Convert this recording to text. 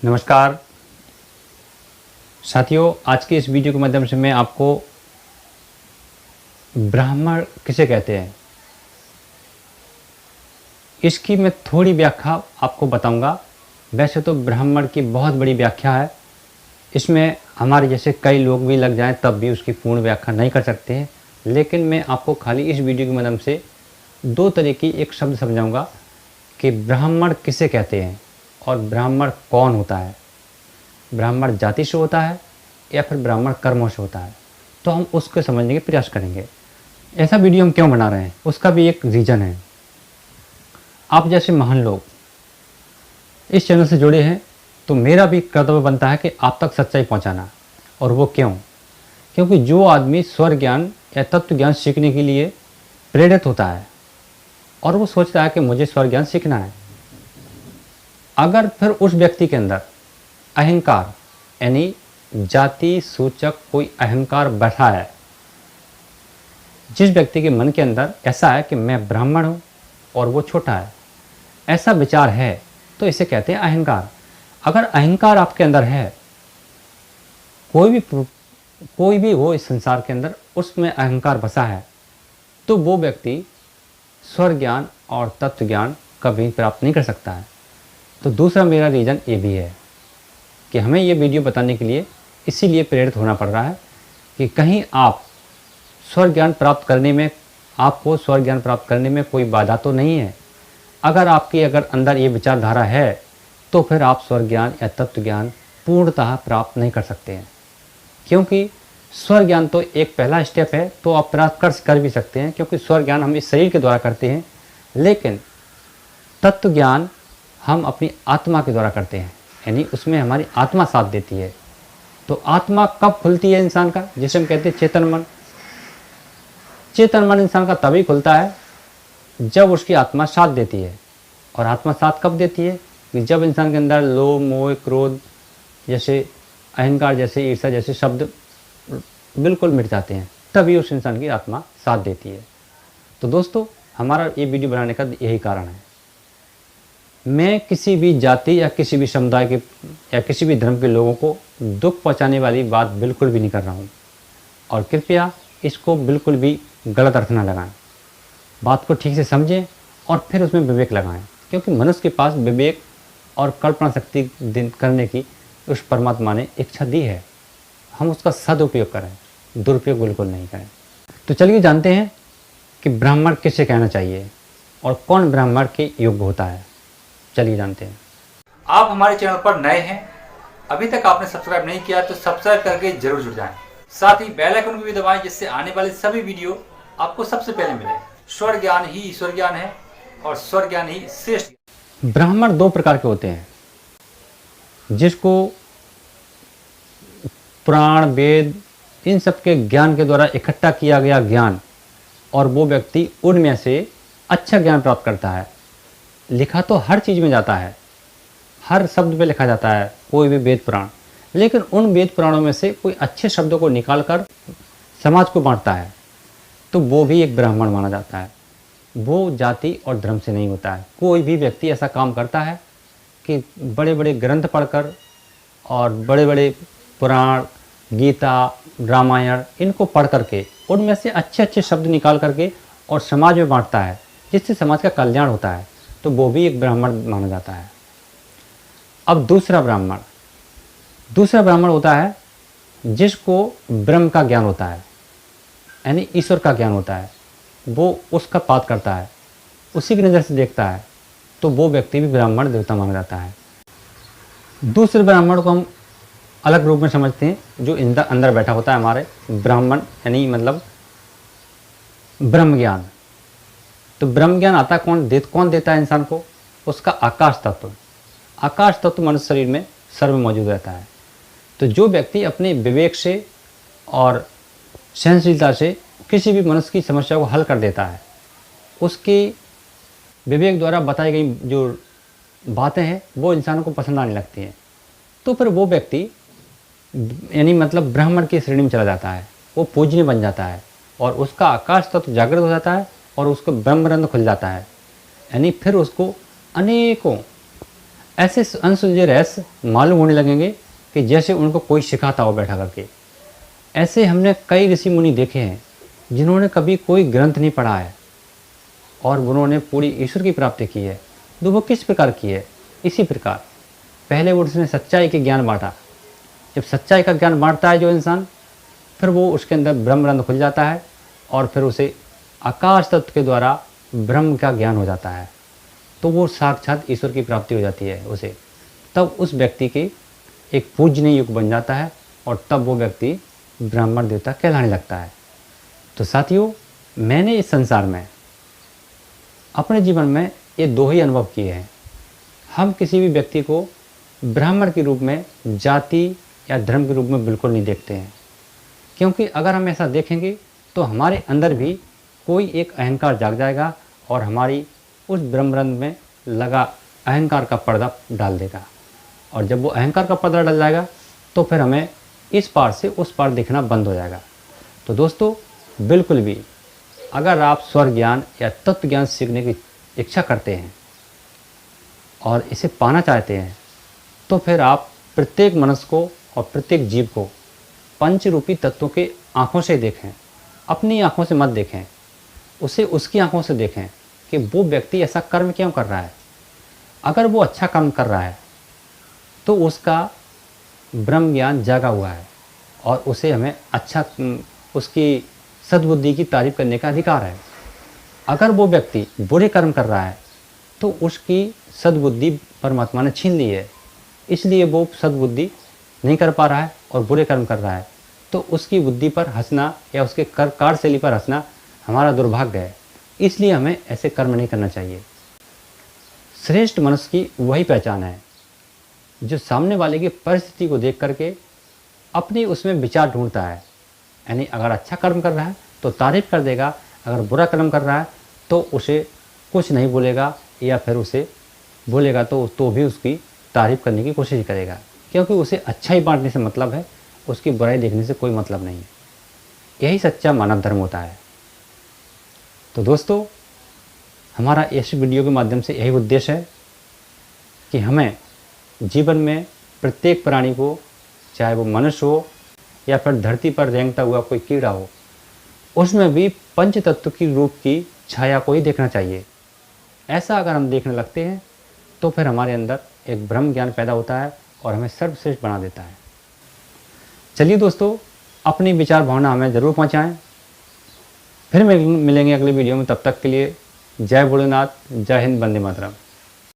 नमस्कार साथियों, आज की इस वीडियो के माध्यम से मैं आपको ब्राह्मण किसे कहते हैं इसकी मैं थोड़ी व्याख्या आपको बताऊंगा। वैसे तो ब्राह्मण की बहुत बड़ी व्याख्या है, इसमें हमारे जैसे कई लोग भी लग जाएं तब भी उसकी पूर्ण व्याख्या नहीं कर सकते हैं। लेकिन मैं आपको खाली इस वीडियो के माध्यम से दो तरह की एक शब्द समझाऊंगा कि ब्राह्मण किसे कहते हैं और ब्राह्मण कौन होता है। ब्राह्मण जाति से होता है या फिर ब्राह्मण कर्मों से होता है, तो हम उसको समझने के प्रयास करेंगे। ऐसा वीडियो हम क्यों बना रहे हैं उसका भी एक रीज़न है। आप जैसे महान लोग इस चैनल से जुड़े हैं तो मेरा भी कर्तव्य बनता है कि आप तक सच्चाई पहुंचाना। और वो क्यों? क्योंकि जो आदमी स्वर ज्ञान या तत्व ज्ञान सीखने के लिए प्रेरित होता है और वो सोचता है कि मुझे स्वर ज्ञान सीखना है, अगर फिर उस व्यक्ति के अंदर अहंकार यानी जाति सूचक कोई अहंकार बैठा है, जिस व्यक्ति के मन के अंदर ऐसा है कि मैं ब्राह्मण हूँ और वो छोटा है, ऐसा विचार है, तो इसे कहते हैं अहंकार। अगर अहंकार आपके अंदर है, कोई भी हो इस संसार के अंदर उसमें अहंकार बसा है, तो वो व्यक्ति स्वर ज्ञान और तत्व ज्ञान कभी प्राप्त नहीं कर सकता है। तो दूसरा मेरा रीज़न ये भी है कि हमें ये वीडियो बताने के लिए इसीलिए प्रेरित होना पड़ रहा है कि कहीं आप स्वर ज्ञान प्राप्त करने में, आपको स्वर ज्ञान प्राप्त करने में कोई बाधा तो नहीं है। अगर अंदर ये विचारधारा है तो फिर आप स्वर ज्ञान या तत्व ज्ञान पूर्णतः प्राप्त नहीं कर सकते हैं, क्योंकि स्वर ज्ञान तो एक पहला स्टेप है, तो आप प्राप्त कर भी सकते हैं, क्योंकि स्वर ज्ञान हम इस शरीर के द्वारा करते हैं, लेकिन तत्व ज्ञान हम अपनी आत्मा के द्वारा करते हैं, यानी उसमें हमारी आत्मा साथ देती है। तो आत्मा कब खुलती है इंसान का, जिसे हम कहते हैं चेतन मन। चेतन मन इंसान का तभी खुलता है जब उसकी आत्मा साथ देती है। और आत्मा साथ कब देती है? कि जब इंसान के अंदर लोभ मोह क्रोध जैसे अहंकार जैसे ईर्ष्या जैसे शब्द बिल्कुल मिट जाते हैं, तभी उस इंसान की आत्मा साथ देती है। तो दोस्तों, हमारा ये वीडियो बनाने का यही कारण है। मैं किसी भी जाति या किसी भी समुदाय के या किसी भी धर्म के लोगों को दुख पहुंचाने वाली बात बिल्कुल भी नहीं कर रहा हूं, और कृपया इसको बिल्कुल भी गलत अर्थ ना लगाएं। बात को ठीक से समझें और फिर उसमें विवेक लगाएं, क्योंकि मनुष्य के पास विवेक और कल्पना शक्ति करने की उस परमात्मा ने इच्छा दी है। हम उसका सदुपयोग करें, दुरुपयोग बिल्कुल नहीं करें। तो चलिए जानते हैं कि ब्राह्मण किसे कहना चाहिए और कौन ब्राह्मण के योग्य होता है। चलिए जानते हैं। आप हमारे चैनल पर नए हैं, अभी तक आपने सब्सक्राइब नहीं किया तो सब्सक्राइब करके जरूर जुड़ जाएं। साथ ही बेल आइकन को भी दबाएं, जिससे आने वाले सभी वीडियो आपको सबसे पहले मिले। स्वर ज्ञान ही ईश्वर ज्ञान है और स्वर ज्ञान ही श्रेष्ठ। ब्राह्मण दो प्रकार के होते हैं, जिसको पुराण वेद इन सब के ज्ञान के द्वारा इकट्ठा किया गया ज्ञान, और वो व्यक्ति उनमें से अच्छा ज्ञान प्राप्त करता है। लिखा तो हर चीज़ में जाता है, हर शब्द पे लिखा जाता है, कोई भी वेद पुराण, लेकिन उन वेद पुराणों में से कोई अच्छे शब्दों को निकालकर समाज को बांटता है, तो वो भी एक ब्राह्मण माना जाता है। वो जाति और धर्म से नहीं होता है। कोई भी व्यक्ति ऐसा काम करता है कि बड़े बड़े ग्रंथ पढ़कर और बड़े बड़े पुराण गीता रामायण इनको पढ़ करके उनमें से अच्छे अच्छे शब्द निकाल करके और समाज में बांटता है, जिससे समाज का कल्याण होता है, तो वो भी एक ब्राह्मण माना जाता है। अब दूसरा ब्राह्मण होता है जिसको ब्रह्म का ज्ञान होता है, यानी ईश्वर का ज्ञान होता है। वो उसका पाठ करता है, उसी की नज़र से देखता है, तो वो व्यक्ति भी ब्राह्मण देवता माना जाता है। दूसरे ब्राह्मण को हम अलग रूप में समझते हैं, जो अंदर बैठा होता है हमारे ब्राह्मण, यानी मतलब ब्रह्म ज्ञान। तो ब्रह्म ज्ञान आता कौन देता है इंसान को? उसका आकाश तत्व। आकाश तत्व मनुष्य शरीर में सर्व मौजूद रहता है। तो जो व्यक्ति अपने विवेक से और सहनशीलता से किसी भी मनुष्य की समस्या को हल कर देता है, उसकी विवेक द्वारा बताई गई जो बातें हैं वो इंसानों को पसंद आने लगती हैं, तो फिर वो व्यक्ति यानी मतलब ब्राह्मण की श्रेणी में चला जाता है, वो पूजनीय बन जाता है और उसका आकाश तत्व जागृत हो जाता है और उसको ब्रह्मरंध्र खुल जाता है। यानी फिर उसको अनेकों ऐसे अनसुलझे रहस्य मालूम होने लगेंगे कि जैसे उनको कोई सिखाता हो बैठा करके। ऐसे हमने कई ऋषि मुनि देखे हैं जिन्होंने कभी कोई ग्रंथ नहीं पढ़ा है और उन्होंने पूरी ईश्वर की प्राप्ति की है। तो वो किस प्रकार की है? इसी प्रकार पहले वो उसने सच्चाई के ज्ञान बांटा। जब सच्चाई का ज्ञान बांटता है जो इंसान, फिर वो उसके अंदर ब्रह्मरंध्र खुल जाता है और फिर उसे आकाश तत्व के द्वारा ब्रह्म का ज्ञान हो जाता है। तो वो साक्षात ईश्वर की प्राप्ति हो जाती है उसे। तब उस व्यक्ति के एक पूजनीय युग बन जाता है और तब वो व्यक्ति ब्राह्मण देवता कहलाने लगता है। तो साथियों, मैंने इस संसार में अपने जीवन में ये दो ही अनुभव किए हैं। हम किसी भी व्यक्ति को ब्राह्मण के रूप में, जाति या धर्म के रूप में बिल्कुल नहीं देखते हैं, क्योंकि अगर हम ऐसा देखेंगे तो हमारे अंदर भी कोई एक अहंकार जाग जाएगा और हमारी उस ब्रह्मरंध्र में लगा अहंकार का पर्दा डाल देगा। और जब वो अहंकार का पर्दा डल जाएगा तो फिर हमें इस पार से उस पार दिखना बंद हो जाएगा। तो दोस्तों, बिल्कुल भी अगर आप स्वर्ग ज्ञान या तत्व ज्ञान सीखने की इच्छा करते हैं और इसे पाना चाहते हैं, तो फिर आप प्रत्येक मनुष्य को और प्रत्येक जीव को पंच रूपी तत्वों के आँखों से देखें। अपनी आँखों से मत देखें, उसे उसकी आँखों से देखें कि वो व्यक्ति ऐसा कर्म क्यों कर रहा है। अगर वो अच्छा कर्म कर रहा है तो उसका ब्रह्म ज्ञान जागा हुआ है और उसे हमें अच्छा, उसकी सद्बुद्धि की तारीफ करने का अधिकार है। अगर वो व्यक्ति बुरे कर्म कर रहा है तो उसकी सद्बुद्धि परमात्मा ने छीन ली है, इसलिए वो सद्बुद्धि नहीं कर पा रहा है और बुरे कर्म कर रहा है। तो उसकी बुद्धि पर हंसना या उसके कार्यशैली पर हंसना हमारा दुर्भाग्य है। इसलिए हमें ऐसे कर्म नहीं करना चाहिए। श्रेष्ठ मनुष्य की वही पहचान है जो सामने वाले की परिस्थिति को देख करके अपने उसमें विचार ढूंढता है। यानी अगर अच्छा कर्म कर रहा है तो तारीफ कर देगा, अगर बुरा कर्म कर रहा है तो उसे कुछ नहीं बोलेगा या फिर उसे बोलेगा तो भी उसकी तारीफ करने की कोशिश करेगा, क्योंकि उसे अच्छाई बांटने से मतलब है, उसकी बुराई देखने से कोई मतलब नहीं है। यही सच्चा मानव धर्म होता है। तो दोस्तों, हमारा इस वीडियो के माध्यम से यही उद्देश्य है कि हमें जीवन में प्रत्येक प्राणी को, चाहे वो मनुष्य हो या फिर धरती पर रेंगता हुआ कोई कीड़ा हो, उसमें भी पंच तत्व की रूप की छाया को ही देखना चाहिए। ऐसा अगर हम देखने लगते हैं तो फिर हमारे अंदर एक ब्रह्म ज्ञान पैदा होता है और हमें सर्वश्रेष्ठ बना देता है। चलिए दोस्तों, अपनी विचार भावना हमें ज़रूर पहुँचाएँ। फिर मिलेंगे अगले वीडियो में। तब तक के लिए जय भोलेनाथ, जय हिंद, वंदे मातरम।